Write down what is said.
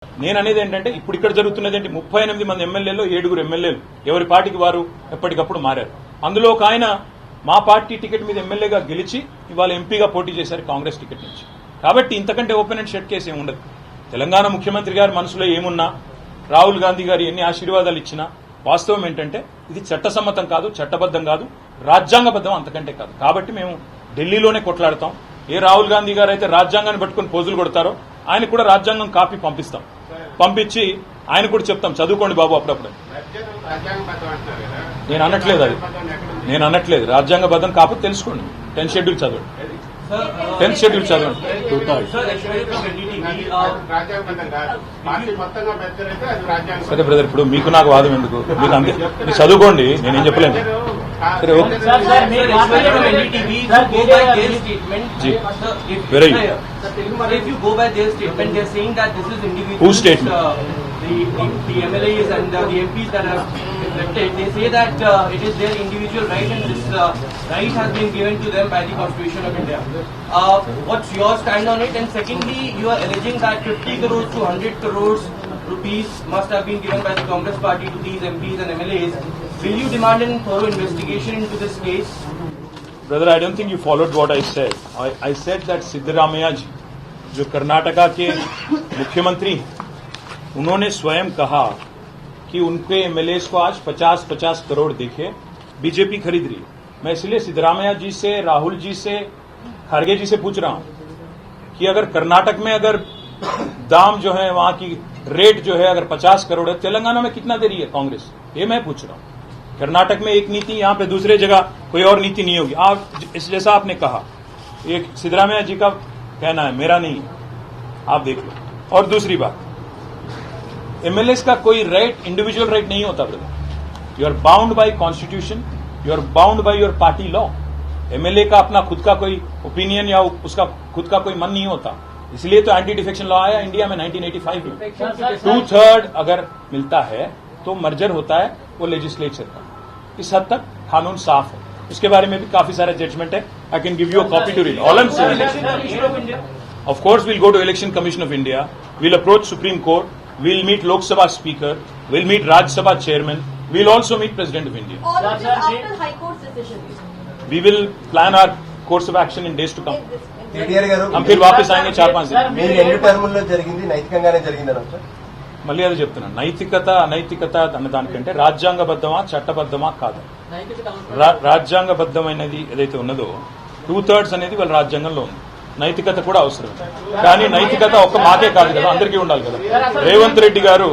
నేను అనేది ఏంటంటే ఇప్పుడు ఇక్కడ జరుగుతున్నది ఏంటి 38 మంది ఎమ్మెల్యేలు 7 ఎమ్మెల్యేలు ఎవరి పార్టీకి వారు ఎప్పటికప్పుడు మారారు. అందులో ఒక ఆయన మా పార్టీ టికెట్ మీద ఎమ్మెల్యేగా గెలిచి ఇవాళ ఎంపీగా పోటీ చేశారు కాంగ్రెస్ టికెట్ నుంచి. కాబట్టి ఇంతకంటే ఓపెన్ అండ్ షట్ కేసు ఏమి ఉండదు. తెలంగాణ ముఖ్యమంత్రి గారి మనసులో ఏమున్నా రాహుల్ గాంధీ గారు ఎన్ని ఆశీర్వాదాలు ఇచ్చినా వాస్తవం ఏంటంటే ఇది చట్టసమ్మతం కాదు, చట్టబద్దం కాదు, రాజ్యాంగబద్దం అంతకంటే కాదు. కాబట్టి మేము ఢిల్లీలోనే కొట్లాడతాం. ఏ రాహుల్ గాంధీ గారు అయితే రాజ్యాంగాన్ని పట్టుకుని పోజులు కొడతారో ఆయన కూడా రాజ్యాంగం కాపీ పంపిస్తాం. పంపించి ఆయన కూడా చెప్తాం చదువుకోండి బాబు అప్పుడప్పుడు. నేను అనట్లేదు రాజ్యాంగబద్దం కాకపోతే తెలుసుకోండి. 10th షెడ్యూల్ చదవండి. 10th షెడ్యూల్ చదవండి. సరే బ్రదర్, ఇప్పుడు మీకు నాకు వాదం ఎందుకు? మీకు అంతే, మీరు చదువుకోండి, నేనేం చెప్పలేను. సరే okay. Very Whose statement? The MLAs and the MPs that have elected, they say that it is their individual right and this right has been given to them by the Constitution of India. What's your stand on it? And secondly, you are alleging that 50 crores to 100 crores rupees must have been given by the Congress party to these MPs and MLAs. Will you demand a thorough investigation into this case? Brother, I don't think you followed what I said. I said that Siddaramaiah ji जो कर्नाटका के मुख्यमंत्री हैं, उन्होंने स्वयं कहा कि उनके MLAs को आज 50-50 करोड़ देके बीजेपी खरीद रही है. मैं इसलिए सिद्धरामैया जी से, राहुल जी से, खड़गे जी से पूछ रहा हूं कि अगर कर्नाटक में अगर दाम जो है वहां की रेट जो है अगर 50 करोड़ है, तेलंगाना में कितना दे रही है कांग्रेस? ये मैं पूछ रहा हूं. कर्नाटक में एक नीति, यहां पे दूसरे जगह कोई और नीति नहीं होगी. आप जैसा आपने कहा, एक सिद्धरामैया जी का कहना है, मेरा नहीं है, आप देख लो. और दूसरी बात, एमएलएस का कोई राइट इंडिविजुअल राइट नहीं होता brother. You are bound by constitution, you are bound by your party law. MLA का अपना खुद का कोई ओपिनियन या उसका खुद का कोई मन नहीं होता. इसलिए तो एंटी डिफेक्शन लॉ आया इंडिया में 1985 में. 2/3 अगर मिलता है तो मर्जर होता है वो लेजिस्लेचर का. इस हद तक कानून साफ है. इसके बारे में भी काफी सारे जजमेंट है. I can give you a copy to read. All I am saying, of course we'll go to election commission of India, we'll approach supreme court, we'll meet Lok Sabha Speaker, we'll meet Rajya Sabha Chairman, we'll also meet President of India. All of this after High Court's decision. We will plan our course of action in days to come. KTR గారు हम फिर वापस आएंगे 4-5 दिन. మీరు 2 టర్ముల్లో జరిగింది నైతికంగానే జరిగిందని sir. మళ్ళీ అది చెప్తున్నాను, నైతికత అనైతికత అన్న దానికంటే రాజ్యాంగబద్దమా చట్టబద్దమా కాదు. రాజ్యాంగబద్దమైనది ఏదైతే ఉన్నదో 2/3 అనేది వాళ్ళ రాజ్యాంగంలో ఉంది. నైతికత కూడా అవసరం. కానీ నైతికత ఒక్క మాకే కాదు కదా, అందరికీ ఉండాలి కదా. రేవంత్ రెడ్డి గారు